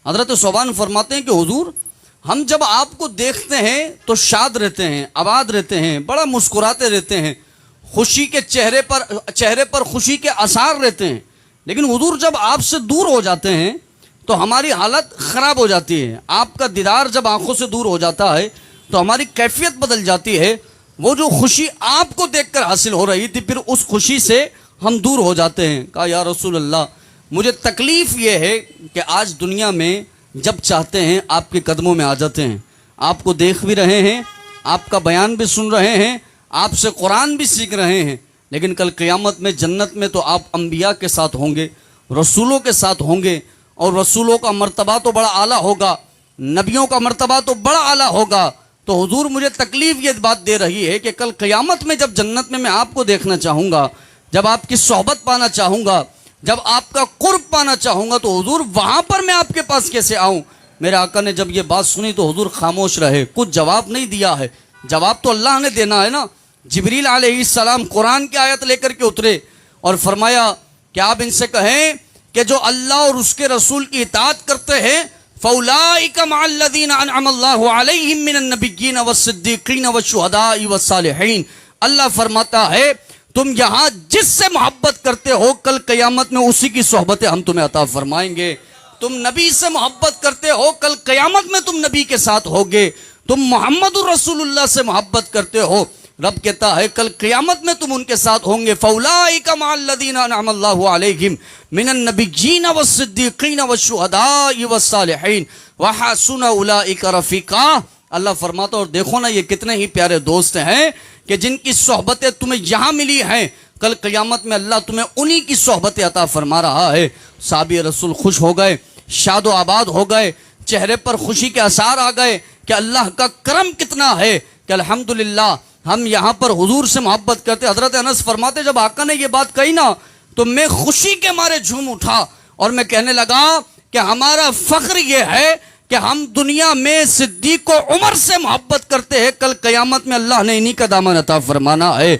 حضرت صوبان فرماتے ہیں کہ حضور ہم جب آپ کو دیکھتے ہیں تو شاد رہتے ہیں، آباد رہتے ہیں، بڑا مسکراتے رہتے ہیں، خوشی کے چہرے پر خوشی کے آثار رہتے ہیں، لیکن حضور جب آپ سے دور ہو جاتے ہیں تو ہماری حالت خراب ہو جاتی ہے۔ آپ کا دیدار جب آنکھوں سے دور ہو جاتا ہے تو ہماری کیفیت بدل جاتی ہے۔ وہ جو خوشی آپ کو دیکھ کر حاصل ہو رہی تھی، پھر اس خوشی سے ہم دور ہو جاتے ہیں۔ کہا یا رسول اللہ مجھے تکلیف یہ ہے کہ آج دنیا میں جب چاہتے ہیں آپ کے قدموں میں آ جاتے ہیں، آپ کو دیکھ بھی رہے ہیں، آپ کا بیان بھی سن رہے ہیں، آپ سے قرآن بھی سیکھ رہے ہیں، لیکن کل قیامت میں جنت میں تو آپ انبیاء کے ساتھ ہوں گے، رسولوں کے ساتھ ہوں گے، اور رسولوں کا مرتبہ تو بڑا اعلیٰ ہوگا، نبیوں کا مرتبہ تو بڑا اعلیٰ ہوگا۔ تو حضور مجھے تکلیف یہ بات دے رہی ہے کہ کل قیامت میں جب جنت میں آپ کو دیکھنا چاہوں گا، جب آپ کی صحبت پانا چاہوں گا، جب آپ کا قرب پانا چاہوں گا، تو حضور وہاں پر میں آپ کے پاس کیسے آؤں؟ میرے آقا نے جب یہ بات سنی تو حضور خاموش رہے، کچھ جواب نہیں دیا ہے۔ جواب تو اللہ نے دینا ہے نا۔ جبریل علیہ السلام قرآن کی آیت لے کر کے اترے اور فرمایا کہ آپ ان سے کہیں کہ جو اللہ اور اس کے رسول کی اطاعت کرتے ہیں فَأُولَٰئِكَ مَعَ الَّذِينَ أَنْعَمَ اللَّهُ عَلَيْهِم مِّنَ النَّبِيِّينَ وَالصِّدِّيقِينَ وَالشُّهَدَاءِ وَالصَّالِحِينَ۔ اللہ فرماتا ہے تم یہاں جس سے محبت کرتے ہو کل قیامت میں اسی کی صحبتیں ہم تمہیں عطا فرمائیں گے۔ تم نبی سے محبت کرتے ہو کل قیامت میں تم نبی کے ساتھ ہوگے۔ تم محمد الرسول اللہ سے محبت کرتے ہو، رب کہتا ہے کل قیامت میں تم ان کے ساتھ ہوں گے۔ فَأُولَٰئِكَ مَعَ الَّذِينَ أَنْعَمَ اللَّهُ عَلَيْهِمْ مِنَ النَّبِيِّينَ وَالصِّدِّيقِينَ وَالشُّهَدَاءِ وَالصَّالِحِينَ وَحَسُنَ أُولَٰئِكَ رَفِيقًا۔ اللہ فرماتا اور دیکھو نا یہ کتنے ہی پیارے دوست ہیں کہ جن کی صحبتیں تمہیں یہاں ملی ہیں، کل قیامت میں اللہ تمہیں انہی کی صحبتیں عطا فرما رہا ہے۔ صحابی رسول خوش ہو گئے، شاد و آباد ہو گئے، چہرے پر خوشی کے آثار آ گئے کہ اللہ کا کرم کتنا ہے کہ الحمدللہ ہم یہاں پر حضور سے محبت کرتے۔ حضرت انس فرماتے جب آقا نے یہ بات کہی نا تو میں خوشی کے مارے جھوم اٹھا اور میں کہنے لگا کہ ہمارا فخر یہ ہے کہ ہم دنیا میں صدیق و عمر سے محبت کرتے ہیں، کل قیامت میں اللہ نے انہی کا دامن عطا فرمانا ہے،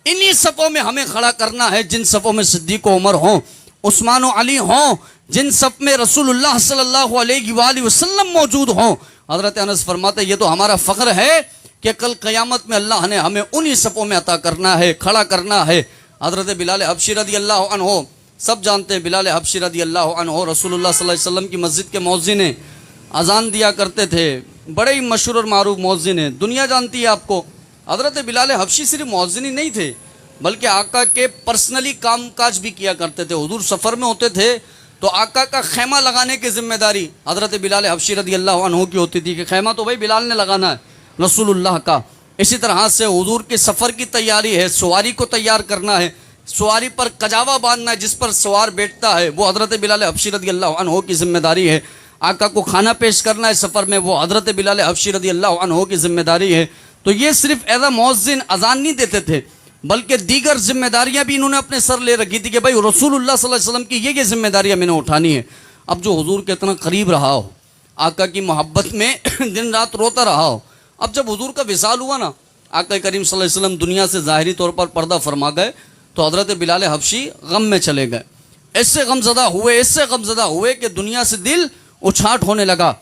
انہی صفوں میں ہمیں کھڑا کرنا ہے جن صفوں میں صدیق و عمر ہوں، عثمان و علی ہوں، جن صف میں رسول اللہ صلی اللہ علیہ وآلہ وسلم موجود ہوں۔ حضرت انس فرماتے یہ تو ہمارا فخر ہے کہ کل قیامت میں اللہ نے ہمیں انہی صفوں میں عطا کرنا ہے، کھڑا کرنا ہے۔ حضرت بلال حبشی رضی اللہ عنہ سب جانتے ہیں، بلال حبشی رضی اللہ عنہ رسول اللہ صلی اللہ علیہ وسلم کی مسجد کے مؤذن ہیں، اذان دیا کرتے تھے، بڑے ہی مشہور اور معروف مؤذن ہیں، دنیا جانتی ہے آپ کو۔ حضرت بلال حبشی صرف مؤذن ہی نہیں تھے بلکہ آقا کے پرسنلی کام کاج بھی کیا کرتے تھے۔ حضور سفر میں ہوتے تھے تو آقا کا خیمہ لگانے کی ذمہ داری حضرت بلال حبشی رضی اللہ عنہ کی ہوتی تھی کہ خیمہ تو بھائی بلال نے لگانا ہے رسول اللہ کا۔ اسی طرح سے حضور کے سفر کی تیاری ہے، سواری کو تیار کرنا ہے، سواری پر کجاوا باندھنا ہے، جس پر سوار بیٹھتا ہے وہ حضرت بلال حبشی رضی اللہ عنہ کی ذمہ داری ہے۔ آقا کو کھانا پیش کرنا ہے سفر میں، وہ حضرت بلال حبشی رضی اللہ عنہ کی ذمہ داری ہے۔ تو یہ صرف ایز اے مؤذن اذان نہیں دیتے تھے بلکہ دیگر ذمہ داریاں بھی انہوں نے اپنے سر لے رکھی تھی کہ بھائی رسول اللہ صلی اللہ علیہ وسلم کی یہ ذمہ داریاں میں نے اٹھانی ہے۔ اب جو حضور کے اتنا قریب رہا ہو، آقا کی محبت میں دن رات روتا رہا ہو، اب جب حضور کا وصال ہوا نا، آقا کریم صلی اللہ علیہ وسلم دنیا سے ظاہری طور پر پردہ فرما گئے، تو حضرت بلال حبشی غم میں چلے گئے، ایسے غم زدہ ہوئے کہ دنیا سے دل اچھاٹ ہونے لگا،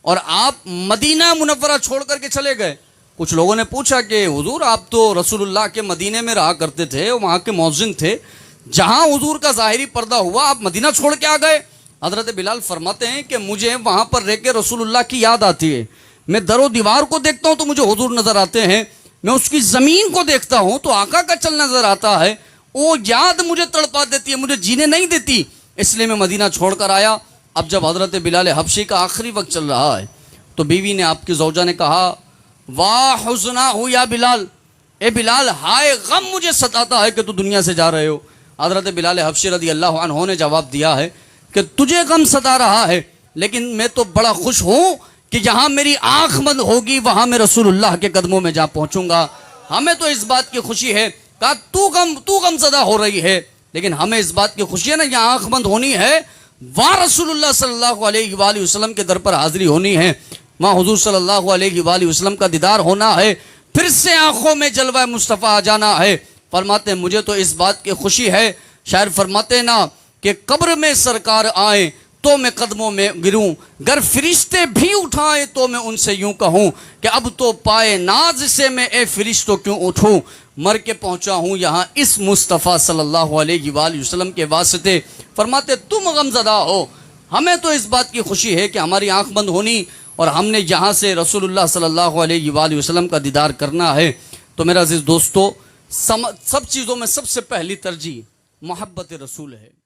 اور آپ مدینہ منورہ چھوڑ کر کے چلے گئے۔ کچھ لوگوں نے پوچھا کہ حضور آپ تو رسول اللہ کے مدینے میں رہا کرتے تھے، وہاں کے مؤذن تھے، جہاں حضور کا ظاہری پردہ ہوا آپ مدینہ چھوڑ کے آ گئے؟ حضرت بلال فرماتے ہیں کہ مجھے وہاں پر رہ کے رسول اللہ کی یاد آتی ہے، میں در و دیوار کو دیکھتا ہوں تو مجھے حضور نظر آتے ہیں، میں اس کی زمین کو دیکھتا ہوں تو آقا کا چل نظر آتا ہے، وہ یاد مجھے تڑپا دیتی ہے، مجھے جینے نہیں دیتی، اس لیے میں مدینہ چھوڑ کر آیا۔ اب جب حضرت بلال حبشی کا آخری وقت چل رہا ہے تو بیوی نے، آپ کی زوجہ نے کہا واہ حزنا ہو یا بلال، اے بلال ہائے غم مجھے ستاتا ہے کہ تو دنیا سے جا رہے ہو۔ حضرت بلال حبشی رضی اللہ عنہ نے جواب دیا ہے کہ تجھے غم ستا رہا ہے لیکن میں تو بڑا خوش ہوں کہ جہاں میری آنکھ بند ہوگی وہاں میں رسول اللہ کے قدموں میں جا پہنچوں گا۔ ہمیں تو اس بات کی خوشی ہے، کہا تو غم زدہ ہو رہی ہے لیکن ہمیں اس بات کی خوشی ہے نا، یہاں آنکھ بند ہونی ہے، وہاں رسول اللہ صلی اللہ علیہ وآلہ وسلم کے در پر حاضری ہونی ہے، وہاں حضور صلی اللہ علیہ وآلہ وسلم کا دیدار ہونا ہے، پھر سے آنکھوں میں جلوہ مصطفیٰ آ جانا ہے۔ فرماتے ہیں مجھے تو اس بات کی خوشی ہے، شاعر فرماتے نا کہ قبر میں سرکار آئیں تو میں قدموں میں گروں، گر فرشتے بھی اٹھائے تو میں ان سے یوں کہوں کہ اب تو پائے ناز سے میں اے فرشتوں کیوں اٹھوں، مر کے پہنچا ہوں یہاں اس مصطفیٰ صلی اللہ علیہ وآلہ وسلم کے واسطے۔ فرماتے تم غمزدہ ہو، ہمیں تو اس بات کی خوشی ہے کہ ہماری آنکھ بند ہونی اور ہم نے یہاں سے رسول اللہ صلی اللہ علیہ وآلہ وسلم کا دیدار کرنا ہے۔ تو میرا عزیز دوستو، سب چیزوں میں سب سے پہلی ترجیح محبت رسول ہے۔